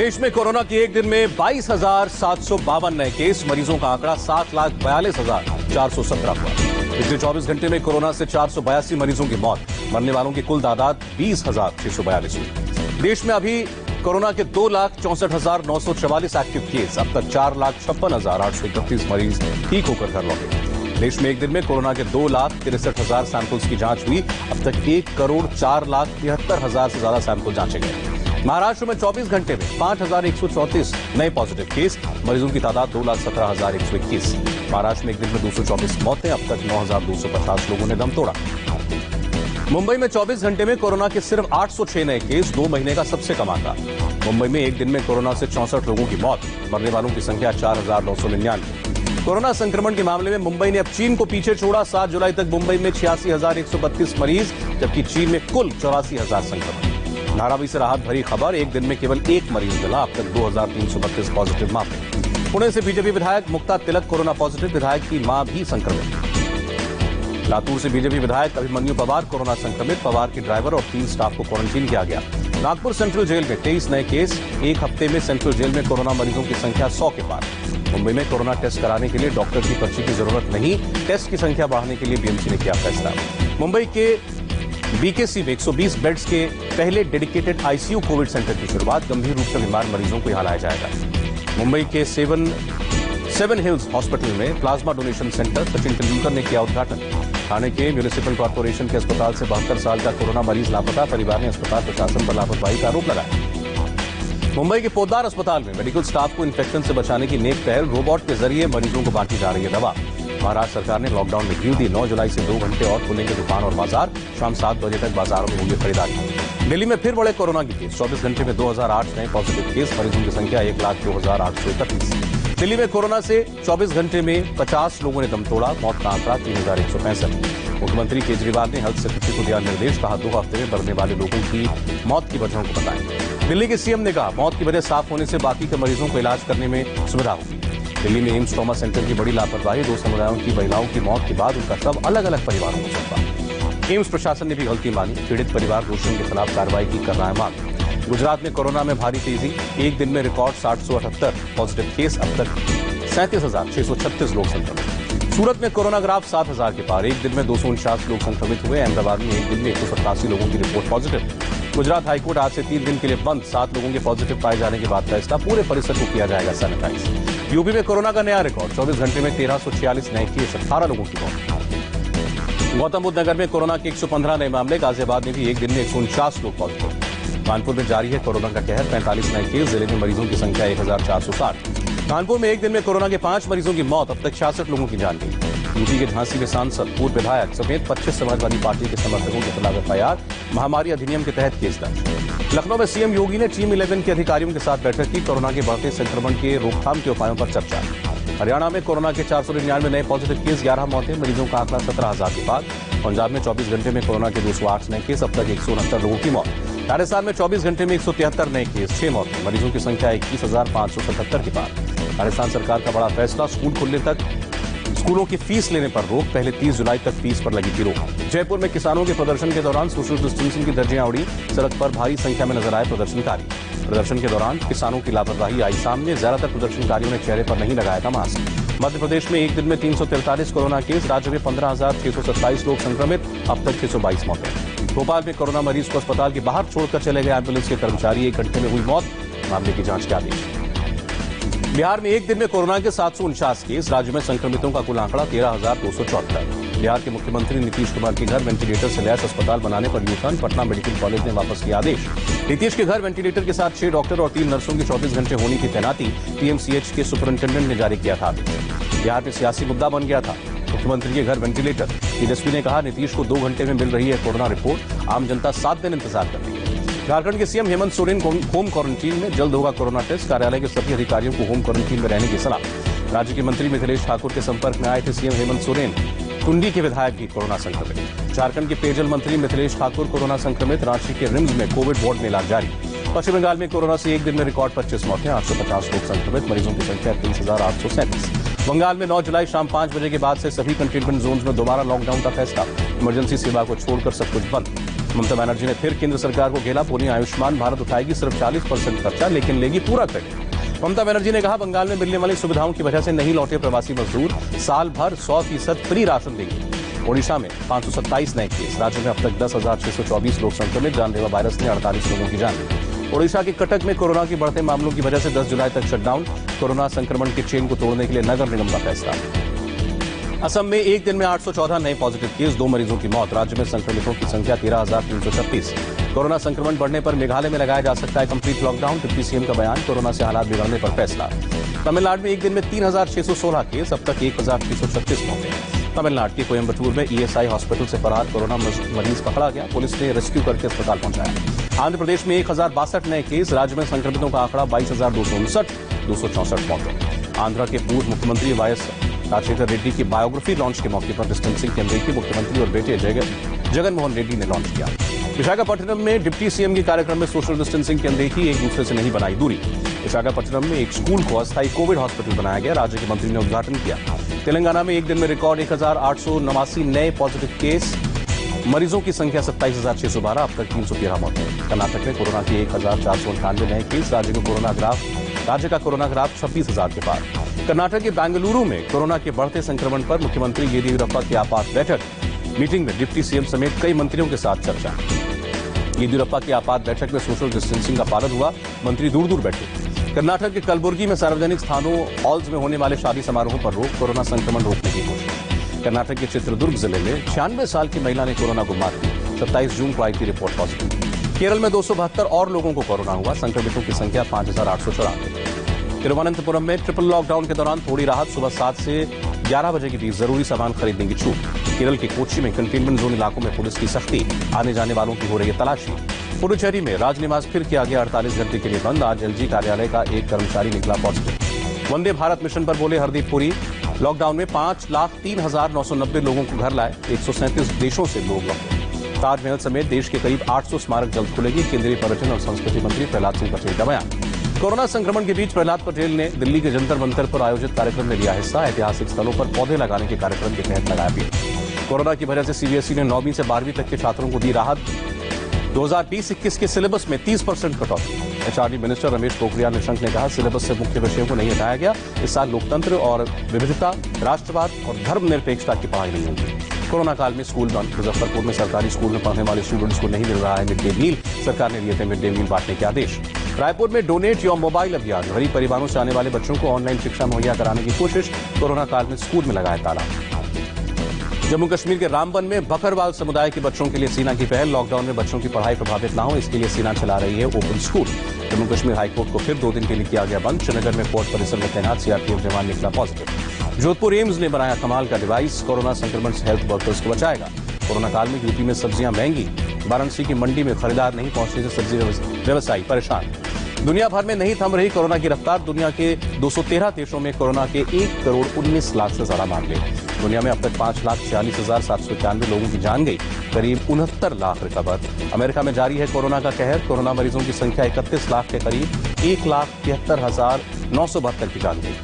देश में कोरोना के एक दिन में 22,752 नए केस, मरीजों का आंकड़ा 7,42,417 हुआ। पिछले 24 घंटे में कोरोना से 482 मरीजों की मौत, मरने वालों की कुल तादाद 20,642 हुई। देश में अभी कोरोना के 2,64,944 एक्टिव केस, अब तक 4,56,831 मरीज ठीक होकर घर लौटे। देश में एक दिन में कोरोना के 2,63,000 सैंपल्स की जांच हुई, अब तक 1,04,73,000 से ज्यादा सैंपल जांचे गए। महाराष्ट्र में 24 घंटे में 5,134 नए पॉजिटिव केस, मरीजों की तादाद 2,17,121। महाराष्ट्र में एक दिन में 224 मौतें, अब तक 9,250 लोगों ने दम तोड़ा। मुंबई में 24 घंटे में कोरोना के सिर्फ 806 नए केस, 2 महीने का सबसे कम आंकड़ा। मुंबई में एक दिन में कोरोना से 64 लोगों की मौत, मरने वालों की संख्या 4,999। कोरोना संक्रमण के मामले में मुंबई ने अब चीन को पीछे छोड़ा। 7 जुलाई तक मुंबई में 86,132 मरीज, जबकि चीन में कुल 84,000 संक्रमण। धारावी से राहत भरी खबर, एक दिन में केवल 1 मरीज मिला, अब तक 2,332 पॉजिटिव मामले। पुणे से बीजेपी विधायक मुक्ता तिलक कोरोना पॉजिटिव, विधायक की मां भी संक्रमित। लातूर से बीजेपी विधायक अभिमन्यु पवार कोरोना संक्रमित, पवार के ड्राइवर और 3 स्टाफ को क्वारंटीन किया गया। नागपुर सेंट्रल जेल में 23 नए केस, एक हफ्ते में सेंट्रल जेल में कोरोना मरीजों की संख्या 100 के पार। मुंबई में कोरोना टेस्ट कराने के लिए डॉक्टर की पर्ची की जरूरत नहीं, टेस्ट की संख्या बढ़ाने के लिए बीएमसी ने किया फैसला। मुंबई के बीकेसी में 120 बेड्स के पहले डेडिकेटेड आईसीयू कोविड सेंटर की शुरुआत, गंभीर रूप से बीमार मरीजों को यहां लाया जाएगा। मुंबई के सेवन हिल्स हॉस्पिटल में plasma donation centre, Sachin Tendulkar ने किया उद्घाटन। ठाणे के म्यूनिसिपल कॉर्पोरेशन के अस्पताल से 72 साल का कोरोना मरीज लापता, परिवार ने अस्पताल प्रशासन पर लापरवाही का आरोप लगाया। मुंबई के पोद्दार अस्पताल में मेडिकल स्टाफ को इन्फेक्शन से बचाने की नेक पहल, रोबोट के जरिए मरीजों को बांटी जा रही है दवा। महाराष्ट्र सरकार ने लॉकडाउन में ढील दी, 9 जुलाई से 2 घंटे और खुलेंगे दुकान और बाजार, शाम 7 बजे तक बाजारों में होगी खरीदारी। दिल्ली में फिर बढ़े कोरोना के केस, 24 घंटे में 2,008 नए पॉजिटिव केस, मरीजों की संख्या 1,02,831। दिल्ली में कोरोना से 24 घंटे में 50 लोगों ने दम तोड़ा, मौत का आंकड़ा 3,165। मुख्यमंत्री केजरीवाल ने हेल्थ सेक्रेटरी को दिया निर्देश, कहा 2 हफ्ते में मरने वाले लोगों की मौत की वजहों को बताएं। दिल्ली के सीएम ने कहा मौत की वजह साफ होने से बाकी के मरीजों को इलाज करने में सुविधा होगी। दिल्ली में एम्स ट्रॉमा सेंटर की बड़ी लापरवाही, 2 समुदायों की महिलाओं की मौत के बाद उनका शव अलग अलग परिवारों को सौंपा। एम्स प्रशासन ने भी गलती मानी, पीड़ित परिवार दोषियों के खिलाफ कार्रवाई की कर रहा है मांग। गुजरात में कोरोना में भारी तेजी, एक दिन में रिकॉर्ड 778 पॉजिटिव केस, अब तक 37,636 लोग संक्रमित। सूरत में कोरोना ग्राफ 7,000 के पार, एक दिन में 249 लोग संक्रमित हुए। अहमदाबाद में एक दिन में 187 लोगों की रिपोर्ट पॉजिटिव। गुजरात हाईकोर्ट आज से 3 दिन के लिए बंद, 7 लोगों के पॉजिटिव पाए जाने के बाद फैसला, पूरे परिसर को किया जाएगा सैनिटाइज। यूपी में कोरोना का नया रिकॉर्ड, 24 घंटे में 1,346 नए केस, 18 लोगों की मौत। गौतम बुद्ध नगर में कोरोना के 115 नए मामले, गाजियाबाद में भी एक दिन में 149 लोग पॉजिटिव। कानपुर में जारी है कोरोना का कहर, 45 नए केस, जिले में मरीजों की संख्या 1,460। कानपुर में एक दिन में कोरोना के 5 मरीजों की मौत, अब तक 66 लोगों की जान गई। यूपी के झांसी में सांसद, पूर्व विधायक समेत 25 समाजवादी पार्टी के समर्थकों के खिलाफ एफआईआर, महामारी अधिनियम के तहत केस दर्ज। लखनऊ में सीएम योगी ने टीम 11 के अधिकारियों के साथ बैठक की, कोरोना के बढ़ते संक्रमण के रोकथाम के उपायों पर चर्चा। हरियाणा में कोरोना के 499 नए पॉजिटिव केस, 11 मौतें, मरीजों का आंकड़ा 17,000 के पार। पंजाब में 24 घंटे में कोरोना के 208 नए केस, अब तक 169 लोगों की मौत। राजस्थान में 24 घंटे में 173 नए केस, 6 मौतें, मरीजों की संख्या 21,577 के पार। राजस्थान सरकार का बड़ा फैसला, स्कूल खुलने तक स्कूलों की फीस लेने पर रोक, पहले 30 जुलाई तक फीस पर लगी थी रोक। जयपुर में किसानों के प्रदर्शन के दौरान सोशल डिस्टेंसिंग की धज्जियां उड़ी, सड़क पर भारी संख्या में नजर आए प्रदर्शनकारी। प्रदर्शन के दौरान किसानों की लापरवाही आई सामने, ज्यादातर प्रदर्शनकारियों ने चेहरे पर नहीं लगाया था मास्क। मध्य प्रदेश में एक दिन में 343 कोरोना केस, राज्य में 15,627 लोग संक्रमित, अब तक 622 मौतें। भोपाल में कोरोना मरीज को अस्पताल के बाहर छोड़कर चले गए एम्बुलेंस के कर्मचारी, 1 घंटे में हुई मौत, मामले की जांच के आदेश। बिहार में एक दिन में कोरोना के 749 केस, राज्य में संक्रमितों का कुल आंकड़ा 13,274। बिहार के मुख्यमंत्री नीतीश कुमार के घर वेंटिलेटर से लैस अस्पताल बनाने पर यूटर्न, पटना मेडिकल कॉलेज ने वापस किया आदेश। नीतीश के घर वेंटिलेटर के साथ 6 डॉक्टर और 3 नर्सों की 24 घंटे होने की तैनाती, पीएमसीएच के सुपरिंटेंडेंट ने जारी किया था आदेश। बिहार में सियासी मुद्दा बन गया था मुख्यमंत्री के घर वेंटिलेटर, तेजस्वी ने कहा नीतीश को 2 घंटे में मिल रही है कोरोना रिपोर्ट, आम जनता 7 दिन इंतजार कर रही है। झारखंड के CM Hemant Soren home quarantine में, जल्द होगा कोरोना टेस्ट, कार्यालय के सभी अधिकारियों को होम क्वारंटीन में रहने की सलाह। राज्य के मंत्री मिथिलेश ठाकुर के संपर्क में आए थे सीएम हेमंत सोरेन, टुंडी के विधायक भी कोरोना संक्रमित। झारखंड के पेयजल मंत्री मिथिलेश ठाकुर कोरोना संक्रमित, रांची के रिम्स में कोविड वार्ड में इलाज जारी। पश्चिम बंगाल में कोरोना से एक दिन में रिकॉर्ड 25 मौतें, 850 लोग संक्रमित, मरीजों की संख्या 30,837। बंगाल में 9 जुलाई शाम 5 बजे के बाद से सभी कंटेनमेंट जोन्स में दोबारा लॉकडाउन का फैसला, इमरजेंसी सेवा को छोड़कर सब कुछ बंद। ममता बनर्जी ने फिर केंद्र सरकार को घेरा, बोली आयुष्मान भारत उठाएगी सिर्फ 40% खर्चा लेकिन लेगी पूरा क्रेडिट। ममता बनर्जी ने कहा बंगाल में मिलने वाली सुविधाओं की वजह से नहीं लौटे प्रवासी मजदूर साल भर 100% फ्री राशन देंगे। ओडिशा में 527 नए केस, राज्य में अब तक 10,624 लोग संक्रमित, जानलेवा वायरस ने 48 लोगों की जान ली। ओडिशा के कटक में कोरोना के बढ़ते मामलों की वजह से 10 जुलाई तक शटडाउन, कोरोना संक्रमण के चेन को तोड़ने के लिए नगर निगम का फैसला। असम में एक दिन में 814 नए पॉजिटिव केस, 2 मरीजों की मौत, राज्य में संक्रमितों की संख्या 13,336। कोरोना संक्रमण बढ़ने पर मेघालय में लगाया जा सकता है कंप्लीट लॉकडाउन, डिप्टी सीएम का बयान, कोरोना से हालात बिगड़ने पर फैसला। तमिलनाडु में एक दिन में 3,616 केस, अब तक 1,336 मौतें। तमिलनाडु के कोयम्बटूर में ईएसआई हॉस्पिटल से फरार कोरोना मरीज पकड़ा गया, पुलिस ने रेस्क्यू करके अस्पताल पहुंचाया। आंध्र प्रदेश में 1,062 नए केस, राज्य में संक्रमितों का आंकड़ा 22,259, 264 मौतें। आंध्र के पूर्व मुख्यमंत्री वाईएस राजशेखर रेड्डी की बायोग्राफी लॉन्च के मौके पर डिस्टेंसिंग के अमेरिकी मुख्यमंत्री और बेटे जगन मोहन रेड्डी ने लॉन्च किया। विशाखापट्टनम में डिप्टी सीएम के कार्यक्रम में सोशल डिस्टेंसिंग के अमेरिकी एक दूसरे से नहीं बनाई दूरी। विशाखापट्टनम में एक स्कूल को अस्थायी कोविड हॉस्पिटल बनाया गया, राज्य के मंत्री ने उद्घाटन किया। तेलंगाना में एक दिन में रिकॉर्ड 1,889 नए पॉजिटिव केस, मरीजों की संख्या 27,612, अब तक 313 मौतें। कर्नाटक में कोरोना के 1,498 नए केस, राज्य का कोरोना ग्राफ 26,000 के पार। कर्नाटक के बेंगलुरु में कोरोना के बढ़ते संक्रमण पर मुख्यमंत्री येदियुरप्पा की आपात बैठक, मीटिंग में डिप्टी सीएम समेत कई मंत्रियों के साथ चर्चा। येदियुरप्पा की आपात बैठक में सोशल डिस्टेंसिंग का पालन हुआ, मंत्री दूर दूर बैठे। कर्नाटक के कलबुर्गी में सार्वजनिक स्थानों हॉल्स में होने वाले शादी समारोहों पर रोक, कोरोना संक्रमण रोकने की कोशिश। कर्नाटक के चित्रदुर्ग जिले में 96 साल की महिला ने कोरोना को मात दी, 27 जून को आई थी रिपोर्ट पॉजिटिव। केरल में 272 और लोगों को कोरोना हुआ, संक्रमितों की संख्या 5,894। तिरुवनंतपुरम में ट्रिपल लॉकडाउन के दौरान थोड़ी राहत, सुबह 7 से 11 बजे के बीच जरूरी सामान खरीदने की छूट। केरल के कोच्चि में कंटेनमेंट जोन इलाकों में पुलिस की सख्ती, आने जाने वालों की हो रही है तलाशी। पुडुचेरी में राजनिवास फिर किया गया 48 घंटे के लिए बंद, आज एलजी कार्यालय का एक कर्मचारी निकला पॉजिटिव। वंदे भारत मिशन पर बोले हरदीप पुरी, लॉकडाउन में 5,03,990 लोगों को घर लाए, 137 देशों से लोग लौटे। ताजमहल समेत देश के करीब 800 स्मारक जल्द खुलेंगे, केंद्रीय पर्यटन और संस्कृति मंत्री प्रहलाद सिंह पटेल का बयान। कोरोना संक्रमण के बीच प्रहलाद पटेल ने दिल्ली के जंतर मंतर पर आयोजित कार्यक्रम में लिया हिस्सा, ऐतिहासिक स्थलों पर पौधे लगाने के कार्यक्रम के तहत लगाया पेड़। कोरोना की वजह से सीबीएसई ने 9वीं से 12वीं तक के छात्रों को दी राहत, 2020-21 के सिलेबस में 30% कटौती। एचआरडी मिनिस्टर रमेश पोखरियाल निशंक ने कहा सिलेबस से मुख्य विषयों को नहीं हटाया गया, इस साल लोकतंत्र और विविधता, राष्ट्रवाद और धर्मनिरपेक्षता की पढ़ाई नहीं होगी। कोरोना काल में स्कूल बंद, मुजफ्फरपुर में सरकारी स्कूल में पढ़ने वाले स्टूडेंट्स को नहीं मिल रहा है मिड डे मील, सरकार ने दिए थे मिड डे मील बांटने के आदेश। रायपुर में डोनेट योर मोबाइल अभियान, गरीब परिवारों से आने वाले बच्चों को ऑनलाइन शिक्षा मुहैया कराने की कोशिश, कोरोना काल में स्कूल में लगाया ताला। जम्मू कश्मीर के रामबन में बकरवाल समुदाय के बच्चों के लिए सीना की पहल, लॉकडाउन में बच्चों की पढ़ाई प्रभावित न हो इसके लिए सीना चला रही है open school. Jammu Kashmir high court को फिर 2 दिन के लिए किया गया बंद, श्रीनगर में कोर्ट परिसर में तैनात सीआरपीएफ जवान निकला पॉजिटिव। जोधपुर एम्स ने बनाया कमाल का डिवाइस, कोरोना संक्रमण से हेल्थ वर्कर्स को बचाएगा। कोरोना काल में यूपी में सब्जियां महंगी, वाराणसी की मंडी में खरीदार नहीं पहुंचने से सब्जी व्यवसायी परेशान। दुनिया भर में नहीं थम रही कोरोना की रफ्तार, दुनिया के 213 देशों में कोरोना के 1,19,00,000 से ज्यादा मामले। दुनिया में अब तक 5,46,791 लोगों की जान गई, करीब 69 लाख रिकवर। अमेरिका में जारी है कोरोना का कहर, कोरोना मरीजों की संख्या 31 लाख के करीब, 1,73,972 की जान गई।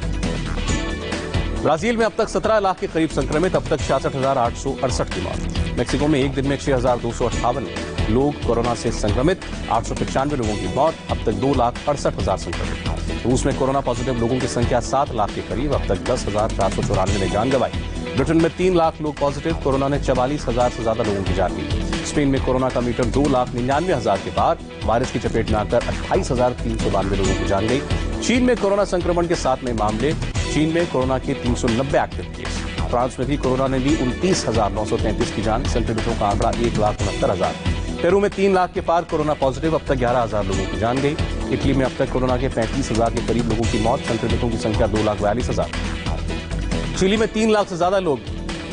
ब्राजील में अब तक 17 लाख के करीब संक्रमित, अब तक 66,868 की मौत। मेक्सिको में एक दिन में 6,258 लोग कोरोना से संक्रमित, 895 लोगों की मौत, अब तक 2,68,000 संक्रमित। रूस में कोरोना पॉजिटिव लोगों की संख्या 7 लाख के करीब, अब तक 10,494 ने जान गंवाई। ब्रिटेन में 3 लाख लोग पॉजिटिव, कोरोना ने 44,000 से ज्यादा लोगों की जान ली। स्पेन में कोरोना का मीटर 2,99,000 के पार, वायरस की चपेट में आकर 28,392 लोगों की जान गई। चीन में कोरोना संक्रमण के 7 नए मामले, चीन में कोरोना के 390 एक्टिव केस। फ्रांस में भी कोरोना ने ली 29,933 की जान, संक्रमितों का आंकड़ा 1,69,000। पेरू में 3 लाख के पार कोरोना पॉजिटिव, अब तक 11,000 लोगों की जान गई। इटली में अब तक कोरोना के 35,000 के करीब लोगों की मौत, संक्रमितों की संख्या 2,42,000। चिली में 3 लाख से ज्यादा लोग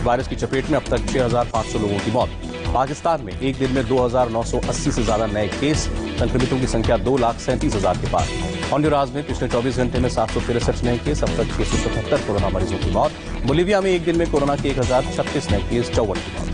वायरस की चपेट में, अब तक 6,500 लोगों की मौत। पाकिस्तान में एक दिन में 2,980 से ज्यादा नए केस, संक्रमितों की संख्या 2,37,000 के पार। होंडुरास में पिछले 24 घंटे में 763 नए केस, अब तक 677 कोरोना मरीजों की मौत। बोलीविया में एक दिन में कोरोना के 1,036 नए केस, 54 की मौत।